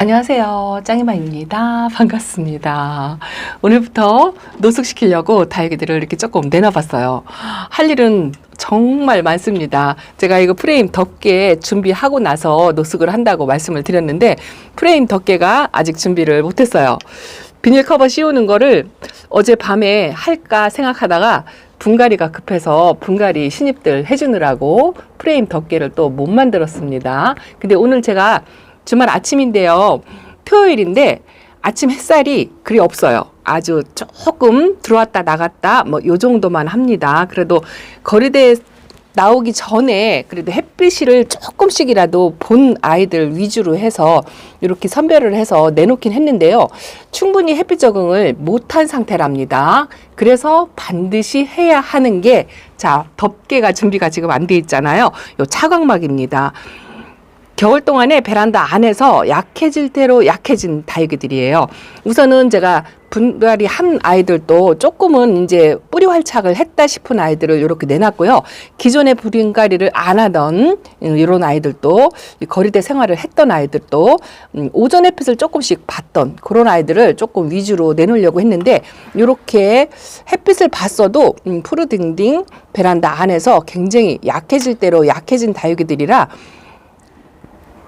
안녕하세요. 짱이마입니다. 반갑습니다. 오늘부터 노숙시키려고 다육이들을 이렇게 조금 내놔봤어요. 할 일은 정말 많습니다. 제가 이거 프레임 덮개 준비하고 나서 노숙을 한다고 말씀을 드렸는데 프레임 덮개가 아직 준비를 못했어요. 비닐 커버 씌우는 거를 어젯밤에 할까 생각하다가 분갈이가 급해서 분갈이 신입들 해주느라고 프레임 덮개를 또 못 만들었습니다. 근데 오늘 제가 주말 아침인데요. 토요일인데 아침 햇살이 그리 없어요. 아주 조금 들어왔다 나갔다 뭐 요 정도만 합니다. 그래도 거리대에 나오기 전에 그래도 햇빛을 조금씩이라도 본 아이들 위주로 해서 이렇게 선별을 해서 내놓긴 했는데요. 충분히 햇빛 적응을 못한 상태랍니다. 그래서 반드시 해야 하는 게 덮개가 준비가 지금 안 돼 있잖아요. 요 차광막입니다. 겨울 동안에 베란다 안에서 약해질 대로 약해진 다육이들이에요. 우선은 제가 분갈이 한 아이들도 조금은 이제 뿌리 활착을 했다 싶은 아이들을 이렇게 내놨고요. 기존에 분갈이를 안 하던 이런 아이들도 거리대 생활을 했던 아이들도 오전 햇빛을 조금씩 봤던 그런 아이들을 조금 위주로 내놓으려고 했는데 이렇게 햇빛을 봤어도 푸르딩딩 베란다 안에서 굉장히 약해질 대로 약해진 다육이들이라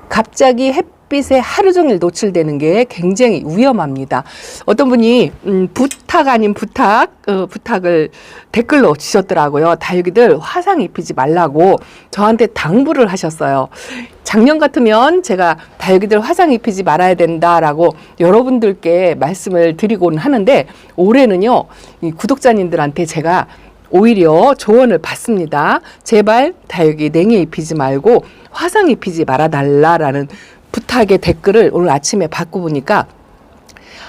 갑자기 햇빛에 하루 종일 노출되는 게 굉장히 위험합니다. 어떤 분이 부탁 아닌 부탁을 댓글로 주셨더라고요. 다육이들 화상 입히지 말라고 저한테 당부를 하셨어요. 작년 같으면 제가 다육이들 화상 입히지 말아야 된다라고 여러분들께 말씀을 드리곤 하는데 올해는요, 이 구독자님들한테 제가 오히려 조언을 받습니다. 제발 다육이 냉해 입히지 말고 화상 입히지 말아달라라는 부탁의 댓글을 오늘 아침에 받고 보니까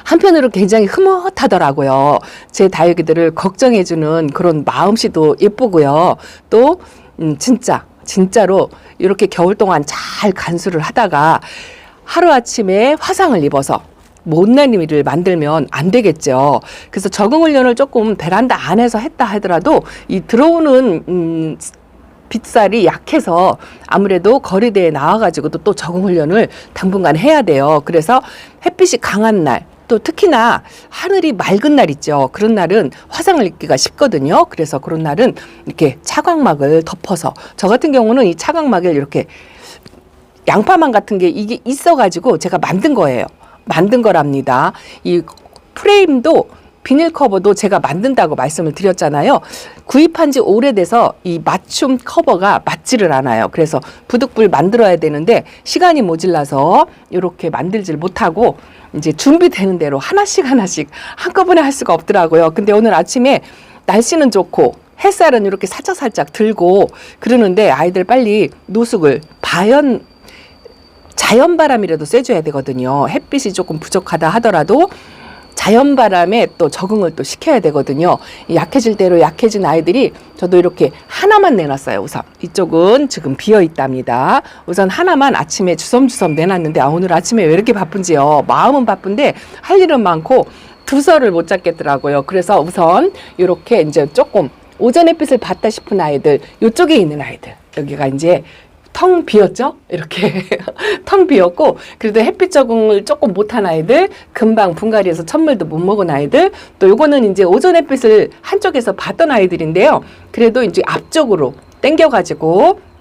한편으로 굉장히 흐뭇하더라고요. 제 다육이들을 걱정해주는 그런 마음씨도 예쁘고요. 또 진짜로 이렇게 겨울 동안 잘 간수를 하다가 하루아침에 화상을 입어서 못난 일을 만들면 안 되겠죠. 그래서 적응 훈련을 조금 베란다 안에서 했다 하더라도 이 들어오는 빗살이 약해서 아무래도 거리대에 나와가지고도 또 적응 훈련을 당분간 해야 돼요. 그래서 햇빛이 강한 날, 또 특히나 하늘이 맑은 날 있죠. 그런 날은 화상을 입기가 쉽거든요. 그래서 그런 날은 이렇게 차광막을 덮어서, 저 같은 경우는 이 차광막을 이렇게 양파망 같은 게 이게 있어가지고 제가 만든 거예요. 만든 거랍니다. 이 프레임도 비닐 커버도 제가 만든다고 말씀을 드렸잖아요. 구입한 지 오래돼서 이 맞춤 커버가 맞지를 않아요. 그래서 부득불 만들어야 되는데 시간이 모질라서 이렇게 만들질 못하고 이제 준비되는 대로 하나씩 한꺼번에 할 수가 없더라고요. 근데 오늘 아침에 날씨는 좋고 햇살은 이렇게 살짝살짝 들고 그러는데 아이들 빨리 노숙을 자연바람이라도 쐬줘야 되거든요. 햇빛이 조금 부족하다 하더라도 자연바람에 또 적응을 또 시켜야 되거든요. 약해질 대로 약해진 아이들이 저도 이렇게 하나만 내놨어요. 우선 이쪽은 지금 비어 있답니다. 우선 하나만 아침에 주섬주섬 내놨는데 오늘 아침에 왜 이렇게 바쁜지요. 마음은 바쁜데 할 일은 많고 두서를 못 잡겠더라고요. 그래서 우선 이렇게 이제 조금 오전 햇빛을 봤다 싶은 아이들, 이쪽에 있는 아이들, 여기가 이제 텅 비었죠? 이렇게 텅 비었고 그래도 햇빛 적응을 조금 못한 아이들, 금방 분갈이에서 찬물도 못 먹은 아이들, 또 요거는 이제 오전 햇빛을 한쪽에서 봤던 아이들인데요. 그래도 이제 앞쪽으로 당겨가지고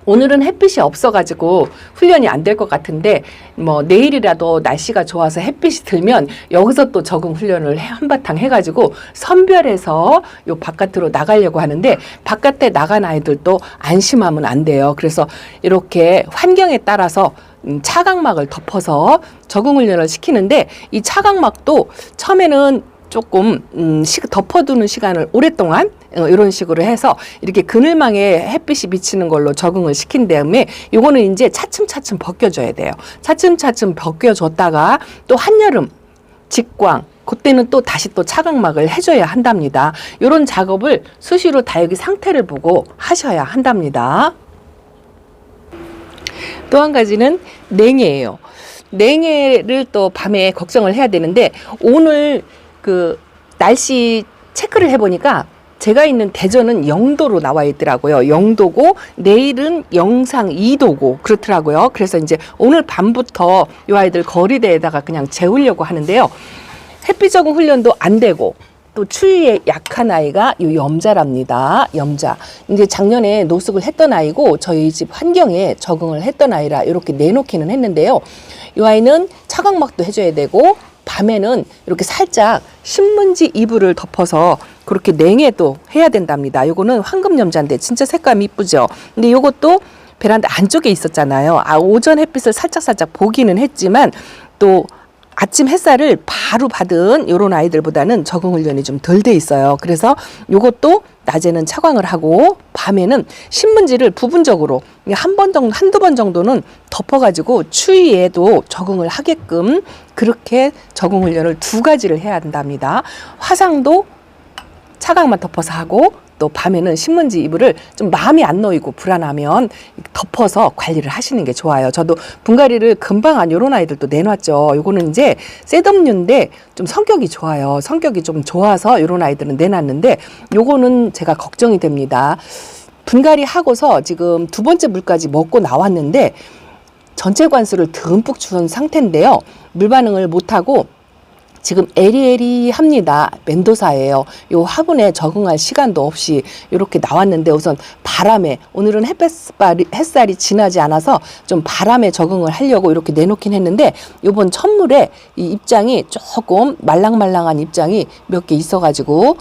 오늘은 햇빛이 없어가지고 훈련이 안 될 것 같은데 뭐 내일이라도 날씨가 좋아서 햇빛이 들면 여기서 또 적응 훈련을 한바탕 해가지고 선별해서 요 바깥으로 나가려고 하는데 바깥에 나간 아이들도 안심하면 안 돼요. 그래서 이렇게 환경에 따라서 차광막을 덮어서 적응 훈련을 시키는데 이 차광막도 처음에는 조금 덮어두는 시간을 오랫동안 이런 식으로 해서 이렇게 그늘망에 햇빛이 비치는 걸로 적응을 시킨 다음에 요거는 이제 차츰차츰 벗겨줘야 돼요. 차츰차츰 벗겨줬다가 또 한여름 직광 그때는 또 다시 또 차광막을 해줘야 한답니다. 이런 작업을 수시로 다육이 상태를 보고 하셔야 한답니다. 또 한 가지는 냉해예요. 냉해를 또 밤에 걱정을 해야 되는데 오늘 그 날씨 체크를 해보니까 제가 있는 대전은 0도로 나와 있더라고요. 0도고 내일은 영상 2도고 그렇더라고요. 그래서 이제 오늘 밤부터 이 아이들 거리대에다가 그냥 재우려고 하는데요. 햇빛 적응 훈련도 안 되고 또 추위에 약한 아이가 이 염자랍니다. 염자. 이제 작년에 노숙을 했던 아이고 저희 집 환경에 적응을 했던 아이라 이렇게 내놓기는 했는데요. 이 아이는 차광막도 해줘야 되고 밤에는 이렇게 살짝 신문지 이불을 덮어서 그렇게 냉해도 해야 된답니다. 요거는 황금염자인데 진짜 색감이 이쁘죠. 근데 요것도 베란다 안쪽에 있었잖아요. 오전 햇빛을 살짝 보기는 했지만 또 아침 햇살을 바로 받은 이런 아이들보다는 적응 훈련이 좀 덜 돼 있어요. 그래서 요것도 낮에는 차광을 하고 밤에는 신문지를 부분적으로 한두 번 정도는 덮어가지고 추위에도 적응을 하게끔 그렇게 적응 훈련을 2가지를 해야 한답니다. 화상도 차광만 덮어서 하고 또 밤에는 신문지 이불을 좀 마음이 안 놓이고 불안하면 덮어서 관리를 하시는 게 좋아요. 저도 분갈이를 금방 한 요런 아이들도 내놨죠. 요거는 이제 셋업류인데 좀 성격이 좋아요. 성격이 좀 좋아서 요런 아이들은 내놨는데 요거는 제가 걱정이 됩니다. 분갈이 하고서 지금 2번째 물까지 먹고 나왔는데 전체 관수를 듬뿍 준 상태인데요. 물 반응을 못하고 지금 에리에리합니다. 멘도사예요. 요 화분에 적응할 시간도 없이 이렇게 나왔는데 우선 바람에 오늘은 햇살이 지나지 않아서 좀 바람에 적응을 하려고 이렇게 내놓긴 했는데 요번 첫물에 이 입장이 조금 말랑말랑한 입장이 몇 개 있어가지고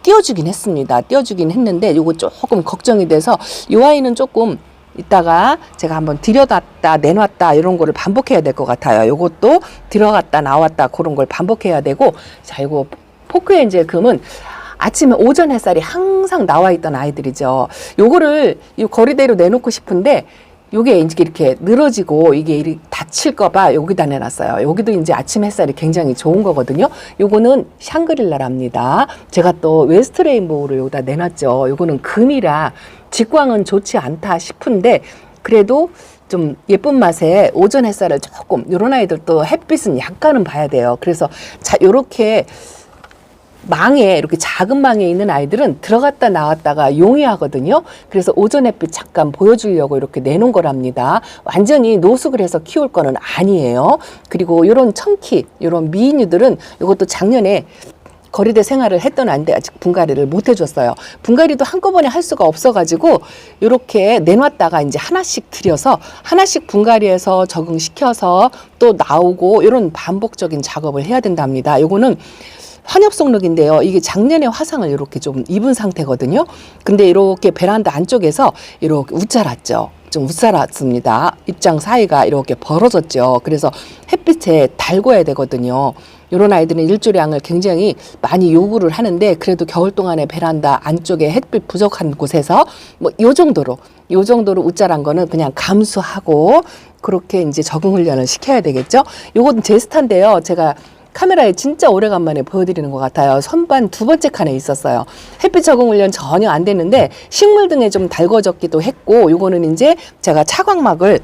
띄워주긴 했습니다. 띄워주긴 했는데 요거 조금 걱정이 돼서 요 아이는 조금 이따가 제가 한번 들여놨다 내놨다 이런 거를 반복해야 될 것 같아요. 요것도 들어갔다 나왔다 그런 걸 반복해야 되고 자 이거 포크엔젤금은 아침에 오전 햇살이 항상 나와 있던 아이들이죠. 요거를 이 거리대로 내놓고 싶은데 요게 이제 이렇게 늘어지고 이게 다칠까봐 여기다 내놨어요. 여기도 이제 아침 햇살이 굉장히 좋은 거거든요. 요거는 샹그릴라랍니다. 제가 또 웨스트 레인보우를 여기다 내놨죠. 요거는 금이라 직광은 좋지 않다 싶은데 그래도 좀 예쁜 맛에 오전 햇살을 조금 요런 아이들 또 햇빛은 약간은 봐야 돼요. 그래서 자 요렇게 망에 이렇게 작은 망에 있는 아이들은 들어갔다 나왔다가 용이하거든요. 그래서 오전 햇빛 잠깐 보여주려고 이렇게 내놓은 거랍니다. 완전히 노숙을 해서 키울 거는 아니에요. 그리고 이런 청키, 이런 미인유들은 이것도 작년에 거리대 생활을 했던 아이인데 아직 분갈이를 못 해줬어요. 분갈이도 한꺼번에 할 수가 없어가지고 이렇게 내놨다가 이제 하나씩 들여서 하나씩 분갈이해서 적응시켜서 또 나오고 이런 반복적인 작업을 해야 된답니다. 요거는 환엽송록인데요. 이게 작년에 화상을 이렇게 좀 입은 상태거든요. 근데 이렇게 베란다 안쪽에서 이렇게 웃자랐죠. 좀 웃자랐습니다. 입장 사이가 이렇게 벌어졌죠. 그래서 햇빛에 달궈야 되거든요. 이런 아이들은 일조량을 굉장히 많이 요구를 하는데 그래도 겨울 동안에 베란다 안쪽에 햇빛 부족한 곳에서 뭐 요 정도로 웃자란 거는 그냥 감수하고 그렇게 이제 적응 훈련을 시켜야 되겠죠. 요건 제스타인데요. 제가 카메라에 진짜 오래간만에 보여드리는 것 같아요. 선반 2번째 칸에 있었어요. 햇빛 적응 훈련 전혀 안 됐는데 식물 등에 좀 달궈졌기도 했고 요거는 이제 제가 차광막을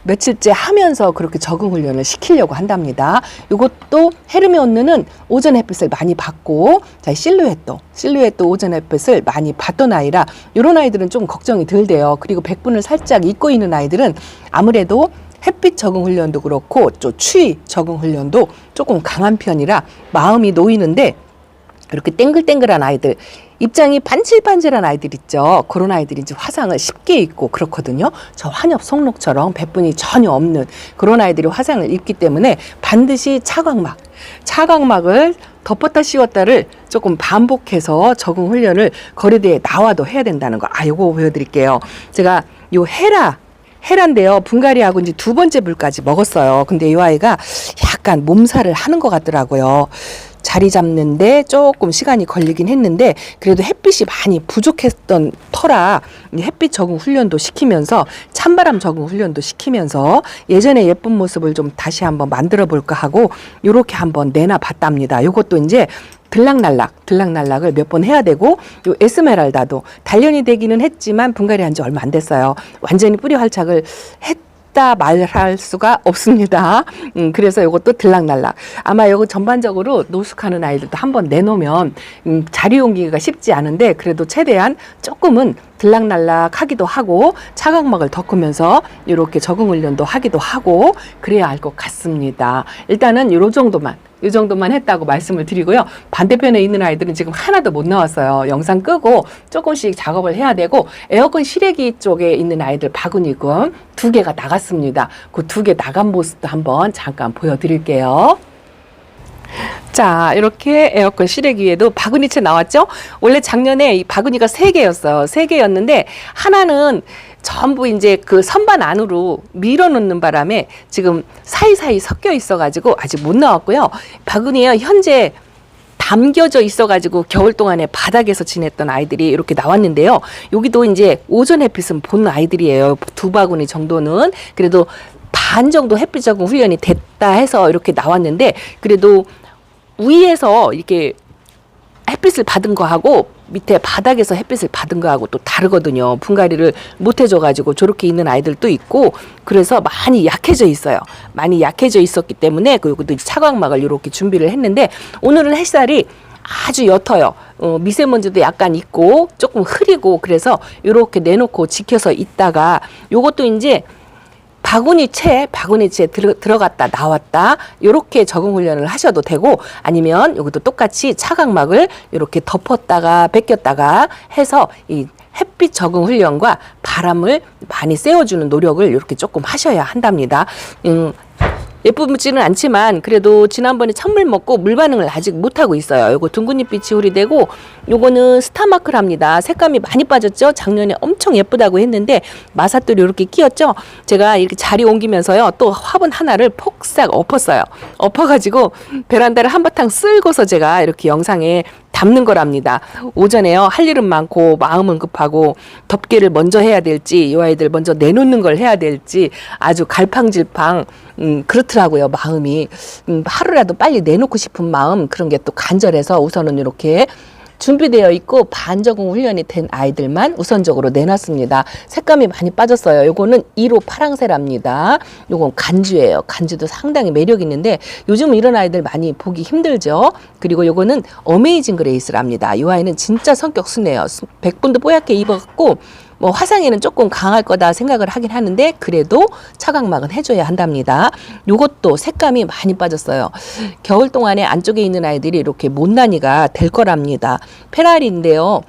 며칠째 하면서 그렇게 적응 훈련을 시키려고 한답니다. 이것도 헤르미온느는 오전 햇빛을 많이 받고 자 실루엣도 오전 햇빛을 많이 받던 아이라 이런 아이들은 좀 걱정이 덜 돼요. 그리고 백분을 살짝 입고 있는 아이들은 아무래도 햇빛 적응 훈련도 그렇고 또 추위 적응 훈련도 조금 강한 편이라 마음이 놓이는데 이렇게 땡글땡글한 아이들 입장이 반질반질한 아이들 있죠. 그런 아이들이 이제 화상을 쉽게 입고 그렇거든요. 저 환엽 송록처럼 백분이 전혀 없는 그런 아이들이 화상을 입기 때문에 반드시 차광막을 덮었다 씌웠다를 조금 반복해서 적응 훈련을 거리대에 나와도 해야 된다는 거. 요거 보여드릴게요. 제가 요 헤라인데요. 분갈이하고 이제 2번째 물까지 먹었어요. 근데 이 아이가 약간 몸살을 하는 것 같더라고요. 자리 잡는데 조금 시간이 걸리긴 했는데 그래도 햇빛이 많이 부족했던 터라 햇빛 적응 훈련도 시키면서 찬바람 적응 훈련도 시키면서 예전의 예쁜 모습을 좀 다시 한번 만들어 볼까 하고 요렇게 한번 내놔 봤답니다. 요것도 이제 들락날락을 몇 번 해야 되고 요 에스메랄다도 단련이 되기는 했지만 분갈이 한 지 얼마 안 됐어요. 완전히 뿌리 활착을 없다 말할 수가 없습니다. 그래서 이것도 들락날락. 아마 이거 전반적으로 노숙하는 아이들도 한번 내놓으면 자리 옮기기가 쉽지 않은데 그래도 최대한 조금은 들락날락 하기도 하고 차각막을 덮으면서 이렇게 적응 훈련도 하기도 하고 그래야 할 것 같습니다. 일단은 이 정도만 했다고 말씀을 드리고요. 반대편에 있는 아이들은 지금 하나도 못 나왔어요. 영상 끄고 조금씩 작업을 해야 되고 에어컨 실외기 쪽에 있는 아이들 바구니금 2개가 나갔습니다. 그 2개 나간 모습도 한번 잠깐 보여드릴게요. 자, 이렇게 에어컨 실외기에도 바구니채 나왔죠? 원래 작년에 이 바구니가 3개였어요. 3개였는데 하나는 전부 이제 그 선반 안으로 밀어넣는 바람에 지금 사이사이 섞여 있어가지고 아직 못 나왔고요. 바구니에 현재 담겨져 있어가지고 겨울 동안에 바닥에서 지냈던 아이들이 이렇게 나왔는데요. 여기도 이제 오전 햇빛은 본 아이들이에요. 2바구니 정도는. 그래도 반 정도 햇빛 적응 훈련이 됐다 해서 이렇게 나왔는데 그래도 위에서 이렇게 햇빛을 받은 거하고 밑에 바닥에서 햇빛을 받은 거하고 또 다르거든요. 분갈이를 못 해줘가지고 저렇게 있는 아이들도 있고 그래서 많이 약해져 있어요. 많이 약해져 있었기 때문에 그리고도 차광막을 이렇게 준비를 했는데 오늘은 햇살이 아주 옅어요. 미세먼지도 약간 있고 조금 흐리고 그래서 이렇게 내놓고 지켜서 있다가 요것도 이제 바구니채 들어갔다 나왔다 이렇게 적응 훈련을 하셔도 되고 아니면 여기도 똑같이 차각막을 이렇게 덮었다가 벗겼다가 해서 이 햇빛 적응 훈련과 바람을 많이 쐬어주는 노력을 이렇게 조금 하셔야 한답니다. 예쁘지는 않지만 그래도 지난번에 찬물 먹고 물 반응을 아직 못하고 있어요. 요거 둥근잎빛이 우리되고 요거는 스타마크랍니다. 색감이 많이 빠졌죠. 작년에 엄청 예쁘다고 했는데 마사돌이 이렇게 끼었죠. 제가 이렇게 자리 옮기면서요 또 화분 하나를 폭삭 엎었어요. 엎어가지고 베란다를 한바탕 쓸고서 제가 이렇게 영상에 담는 거랍니다. 오전에요 할 일은 많고 마음은 급하고 덮개를 먼저 해야 될지 이 아이들 먼저 내놓는 걸 해야 될지 아주 갈팡질팡 그렇더라고요. 마음이 하루라도 빨리 내놓고 싶은 마음 그런 게 또 간절해서 우선은 이렇게 준비되어 있고 반적응 훈련이 된 아이들만 우선적으로 내놨습니다. 색감이 많이 빠졌어요. 요거는 1호 파랑새랍니다. 요건 간주예요. 간주도 상당히 매력 있는데 요즘 이런 아이들 많이 보기 힘들죠. 그리고 요거는 어메이징 그레이스랍니다. 이 아이는 진짜 성격 순해요. 백분도 뽀얗게 입어갖고 뭐 화상에는 조금 강할 거다 생각을 하긴 하는데 그래도 차각막은 해줘야 한답니다. 요것도 색감이 많이 빠졌어요. 겨울 동안에 안쪽에 있는 아이들이 이렇게 못난이가 될 거랍니다. 페라리인데요.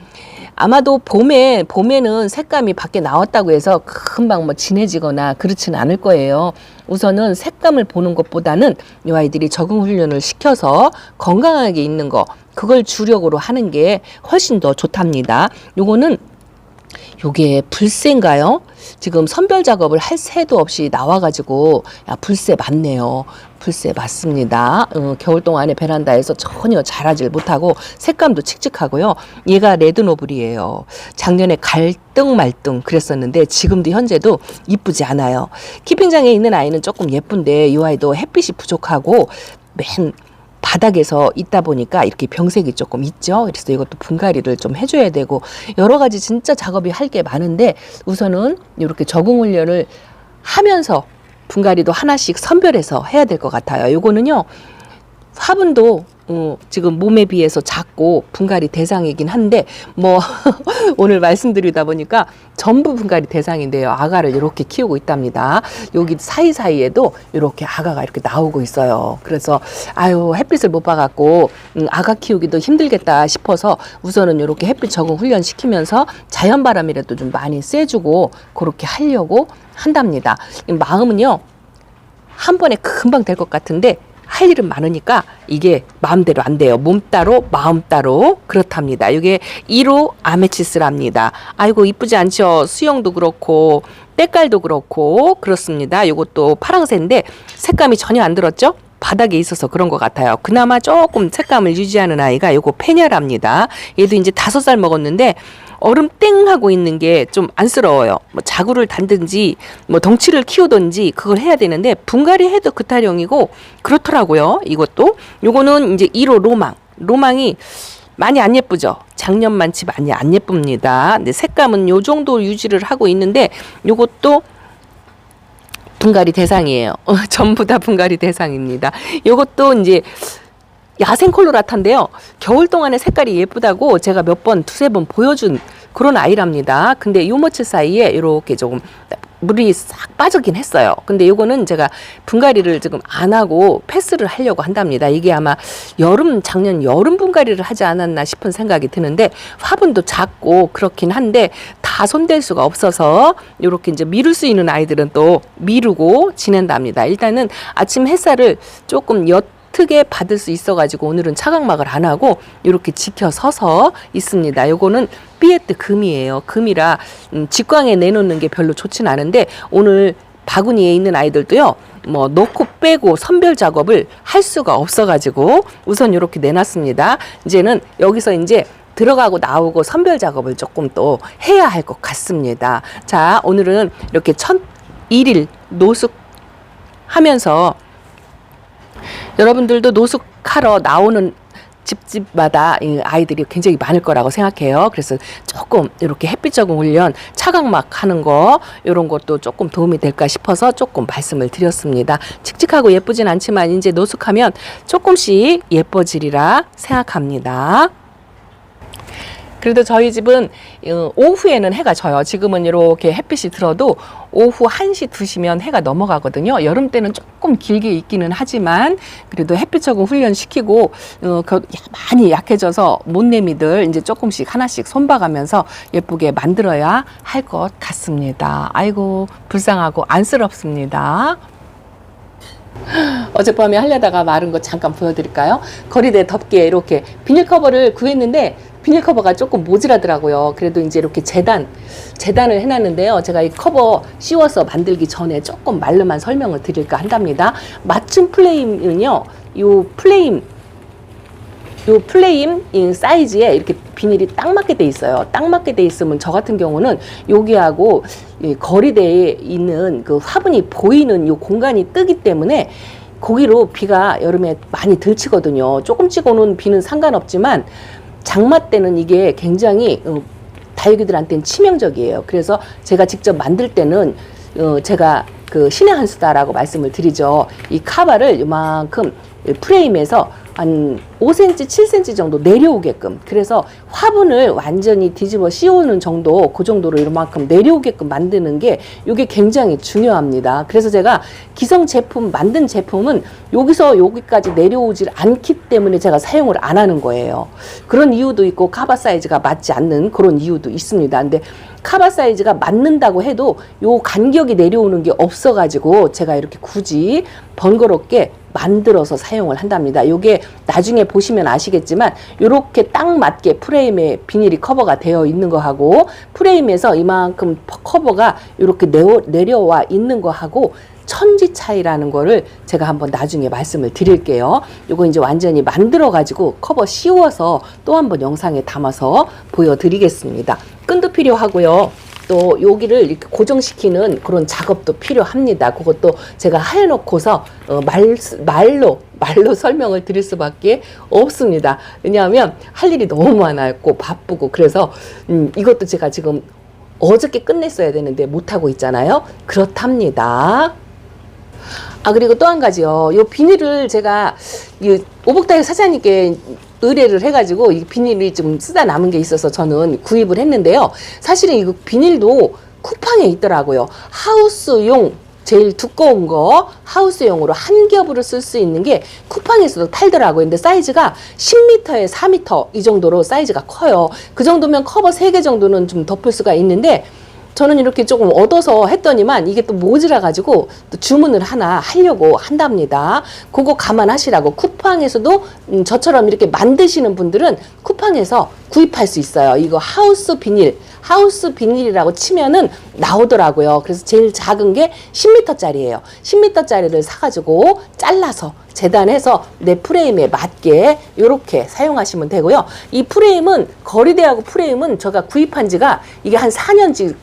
아마도 봄에는 색감이 밖에 나왔다고 해서 금방 뭐 진해지거나 그렇지는 않을 거예요. 우선은 색감을 보는 것보다는 이 아이들이 적응 훈련을 시켜서 건강하게 있는 거 그걸 주력으로 하는 게 훨씬 더 좋답니다. 요거는 요게 불새인가요? 지금 선별 작업을 할 새도 없이 나와가지고 야 불새 맞네요. 불새 맞습니다. 겨울 동안에 베란다에서 전혀 자라질 못하고 색감도 칙칙하고요. 얘가 레드노블이에요. 작년에 갈등말등 그랬었는데 지금도 현재도 이쁘지 않아요. 키핑장에 있는 아이는 조금 예쁜데 이 아이도 햇빛이 부족하고 맨 바닥에서 있다 보니까 이렇게 병색이 조금 있죠. 그래서 이것도 분갈이를 좀 해줘야 되고 여러 가지 진짜 작업이 할 게 많은데 우선은 이렇게 적응 훈련을 하면서 분갈이도 하나씩 선별해서 해야 될 것 같아요. 요거는요 화분도 지금 몸에 비해서 작고 분갈이 대상이긴 한데 뭐 오늘 말씀드리다 보니까 전부 분갈이 대상인데요. 아가를 이렇게 키우고 있답니다. 여기 사이사이에도 이렇게 아가가 이렇게 나오고 있어요. 그래서 아유 햇빛을 못 봐갖고 아가 키우기도 힘들겠다 싶어서 우선은 이렇게 햇빛 적응 훈련 시키면서 자연바람이라도 좀 많이 쐬주고 그렇게 하려고 한답니다. 마음은요 한 번에 금방 될 것 같은데 할 일은 많으니까 이게 마음대로 안 돼요. 몸 따로 마음 따로 그렇답니다. 이게 1호 아메치스랍니다. 아이고 이쁘지 않죠? 수영도 그렇고 때깔도 그렇고 그렇습니다. 이것도 파랑새인데 색감이 전혀 안 들었죠? 바닥에 있어서 그런 것 같아요. 그나마 조금 색감을 유지하는 아이가 요거 페냐랍니다. 얘도 이제 5살 먹었는데 얼음 땡 하고 있는 게 좀 안쓰러워요. 뭐 자구를 단든지 뭐 덩치를 키우든지 그걸 해야 되는데 분갈이 해도 그 타령이고 그렇더라고요. 이것도 요거는 이제 1호 로망이 많이 안 예쁘죠. 작년만치 많이 안 예쁩니다. 근데 색감은 요 정도 유지를 하고 있는데 요것도 분갈이 대상이에요. 전부 다 분갈이 대상입니다. 요것도 이제 야생 콜로라타인데요. 겨울 동안에 색깔이 예쁘다고 제가 몇 번, 두세 번 보여준 그런 아이랍니다. 근데 요 모츠 사이에 이렇게 조금 물이 싹 빠지긴 했어요. 근데 요거는 제가 분갈이를 지금 안 하고 패스를 하려고 한답니다. 이게 아마 작년 여름 분갈이를 하지 않았나 싶은 생각이 드는데 화분도 작고 그렇긴 한데 다 손댈 수가 없어서 요렇게 이제 미룰 수 있는 아이들은 또 미루고 지낸답니다. 일단은 아침 햇살을 조금 옅게 받을 수 있어가지고 오늘은 차각막을 안 하고 이렇게 지켜 서서 있습니다. 요거는 삐에트 금이에요. 금이라 직광에 내놓는 게 별로 좋진 않은데 오늘 바구니에 있는 아이들도요. 뭐 넣고 빼고 선별 작업을 할 수가 없어가지고 우선 이렇게 내놨습니다. 이제는 여기서 이제 들어가고 나오고 선별 작업을 조금 또 해야 할 것 같습니다. 자, 오늘은 이렇게 첫 1일 노숙하면서 여러분들도 노숙하러 나오는 집집마다 아이들이 굉장히 많을 거라고 생각해요. 그래서 조금 이렇게 햇빛 적응 훈련, 차각막 하는 거 이런 것도 조금 도움이 될까 싶어서 조금 말씀을 드렸습니다. 칙칙하고 예쁘진 않지만 이제 노숙하면 조금씩 예뻐지리라 생각합니다. 그래도 저희 집은 오후에는 해가 져요. 지금은 이렇게 햇빛이 들어도 오후 1시, 2시면 해가 넘어가거든요. 여름 때는 조금 길게 있기는 하지만 그래도 햇빛 적응 훈련 시키고 많이 약해져서 못내미들 이제 조금씩 하나씩 손봐가면서 예쁘게 만들어야 할 것 같습니다. 아이고 불쌍하고 안쓰럽습니다. 어젯밤에 하려다가 마른 거 잠깐 보여드릴까요? 거리대 덮개 이렇게 비닐 커버를 구했는데 비닐 커버가 조금 모자라더라고요. 그래도 이제 이렇게 재단을 해놨는데요. 제가 이 커버 씌워서 만들기 전에 조금 말로만 설명을 드릴까 한답니다. 맞춤 플레임은요. 요 플레임 사이즈에 이렇게 비닐이 딱 맞게 돼 있어요. 딱 맞게 돼 있으면 저 같은 경우는 여기하고 거리대에 있는 그 화분이 보이는 요 공간이 뜨기 때문에 거기로 비가 여름에 많이 들치거든요. 조금씩 오는 비는 상관없지만 장마 때는 이게 굉장히 다육이들한테는 치명적이에요. 그래서 제가 직접 만들 때는 제가 그 신의 한 수다라고 말씀을 드리죠. 이 카바를 이만큼 프레임에서 한 5cm, 7cm 정도 내려오게끔, 그래서 화분을 완전히 뒤집어 씌우는 정도, 그 정도로 이만큼 내려오게끔 만드는 게 이게 굉장히 중요합니다. 그래서 제가 기성 제품 만든 제품은 여기서 여기까지 내려오질 않기 때문에 제가 사용을 안 하는 거예요. 그런 이유도 있고 카바 사이즈가 맞지 않는 그런 이유도 있습니다. 근데 카바 사이즈가 맞는다고 해도 요 간격이 내려오는 게 없어가지고 제가 이렇게 굳이 번거롭게 만들어서 사용을 한답니다. 요게 나중에 보시면 아시겠지만 요렇게 딱 맞게 프레임에 비닐이 커버가 되어 있는 거하고 프레임에서 이만큼 커버가 요렇게 내려와 있는 거하고 천지 차이라는 거를 제가 한번 나중에 말씀을 드릴게요. 요거 이제 완전히 만들어 가지고 커버 씌워서 또 한번 영상에 담아서 보여드리겠습니다. 끈도 필요하고요. 또 여기를 이렇게 고정시키는 그런 작업도 필요합니다. 그것도 제가 해놓고서 말로 설명을 드릴 수밖에 없습니다. 왜냐하면 할 일이 너무 많았고 바쁘고 그래서 이것도 제가 지금 어저께 끝냈어야 되는데 못하고 있잖아요. 그렇답니다. 아, 그리고 또 한 가지요. 요 비닐을 제가 오복다육 사장님께 의뢰를 해가지고 이 비닐이 좀 쓰다 남은 게 있어서 저는 구입을 했는데요. 사실은 이 비닐도 쿠팡에 있더라고요. 하우스용 제일 두꺼운 거 하우스용으로 한 겹으로 쓸 수 있는 게 쿠팡에서도 팔더라고요. 근데 사이즈가 10m에 4m 이 정도로 사이즈가 커요. 그 정도면 커버 3개 정도는 좀 덮을 수가 있는데 저는 이렇게 조금 얻어서 했더니만 이게 또 모자라 가지고 또 주문을 하나 하려고 한답니다. 그거 감안하시라고. 쿠팡에서도 저처럼 이렇게 만드시는 분들은 쿠팡에서 구입할 수 있어요. 이거 하우스 비닐이라고 치면은 나오더라고요. 그래서 제일 작은 게 10m짜리예요. 10m짜리를 사가지고 잘라서 재단해서 내 프레임에 맞게 이렇게 사용하시면 되고요. 이 프레임은 거리대하고 프레임은 제가 구입한 지가 이게 한 4년 지금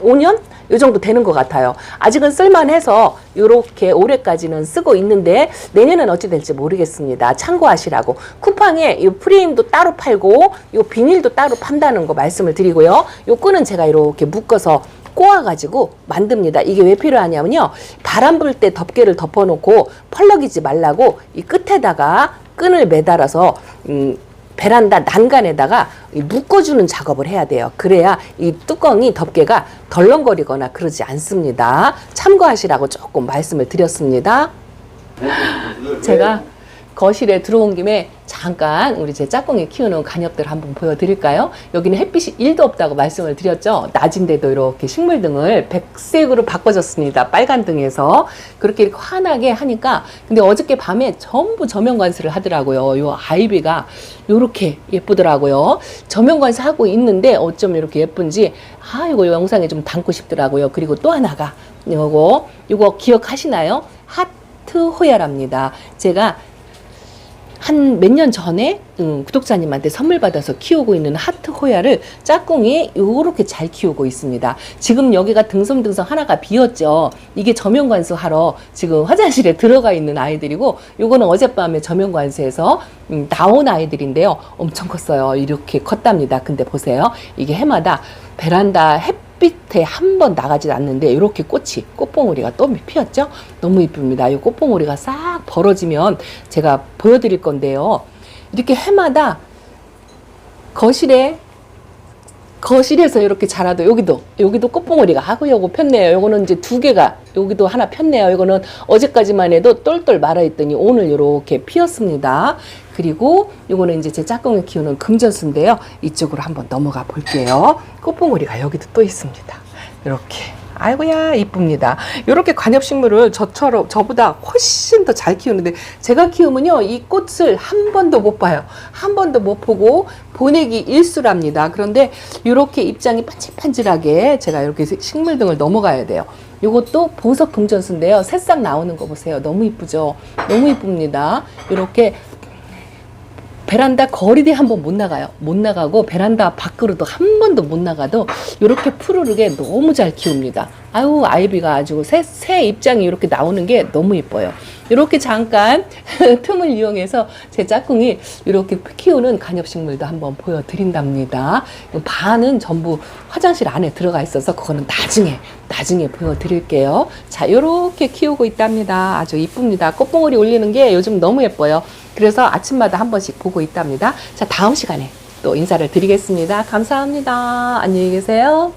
5년? 이 정도 되는 것 같아요. 아직은 쓸만해서 이렇게 올해까지는 쓰고 있는데 내년은 어찌 될지 모르겠습니다. 참고하시라고. 쿠팡에 이 프레임도 따로 팔고 이 비닐도 따로 판다는 거 말씀을 드리고요. 이 끈은 제가 이렇게 묶어서 꼬아가지고 만듭니다. 이게 왜 필요하냐면요. 바람 불 때 덮개를 덮어놓고 펄럭이지 말라고 이 끝에다가 끈을 매달아서 베란다 난간에다가 묶어주는 작업을 해야 돼요. 그래야 이 뚜껑이 덮개가 덜렁거리거나 그러지 않습니다. 참고하시라고 조금 말씀을 드렸습니다. 제가 거실에 들어온 김에 잠깐 우리 제 짝꿍이 키우는 관엽들 한번 보여드릴까요? 여기는 햇빛이 1도 없다고 말씀을 드렸죠. 낮인데도 이렇게 식물등을 백색으로 바꿔줬습니다. 빨간 등에서 그렇게 환하게 하니까, 근데 어저께 밤에 전부 저면 관수를 하더라고요. 요 아이비가 요렇게 예쁘더라고요. 저면 관수하고 있는데 어쩜 이렇게 예쁜지 이거 영상에 좀 담고 싶더라고요. 그리고 또 하나가 요거 기억하시나요? 하트 호야랍니다. 제가 한 몇 년 전에 구독자님한테 선물 받아서 키우고 있는 하트 호야를 짝꿍이 요렇게 잘 키우고 있습니다. 지금 여기가 등섬등섬 하나가 비었죠. 이게 저면관수 하러 지금 화장실에 들어가 있는 아이들이고, 요거는 어젯밤에 저면관수에서 나온 아이들인데요. 엄청 컸어요. 이렇게 컸답니다. 근데 보세요. 이게 해마다 베란다 햇빛에 한 번 나가지 않는데 이렇게 꽃봉오리가 또 피었죠. 너무 이쁩니다. 이 꽃봉오리가 싹 벌어지면 제가 보여드릴 건데요. 이렇게 해마다 거실에서 이렇게 자라도 여기도 꽃봉오리가 요거 폈네요. 요거는 이제 2개가 여기도 하나 폈네요. 이거는 어제까지만 해도 똘똘 말아있더니 오늘 이렇게 피었습니다. 그리고 요거는 이제 제 짝꿍을 키우는 금전수인데요. 이쪽으로 한번 넘어가 볼게요. 꽃봉오리가 여기도 또 있습니다. 이렇게. 아이고야 이쁩니다. 이렇게 관엽식물을 저보다 훨씬 더 잘 키우는데, 제가 키우면요 이 꽃을 한 번도 못 봐요. 한 번도 못 보고 보내기 일수랍니다. 그런데 이렇게 입장이 반질반질하게 제가 이렇게 식물등을 넘어가야 돼요. 이것도 보석 금전수인데요. 새싹 나오는 거 보세요. 너무 이쁘죠? 너무 이쁩니다. 이렇게 베란다 거리대 한번 못 나가고 베란다 밖으로도 한 번도 못 나가도 이렇게 푸르르게 너무 잘 키웁니다. 아이비가 아주 새 입장이 이렇게 나오는 게 너무 예뻐요. 이렇게 잠깐 틈을 이용해서 제 짝꿍이 이렇게 키우는 관엽식물도 한번 보여드린답니다. 반은 전부 화장실 안에 들어가 있어서 그거는 나중에 보여드릴게요. 자, 이렇게 키우고 있답니다. 아주 이쁩니다. 꽃봉오리 올리는 게 요즘 너무 예뻐요. 그래서 아침마다 한 번씩 보고 있답니다. 자, 다음 시간에 또 인사를 드리겠습니다. 감사합니다. 안녕히 계세요.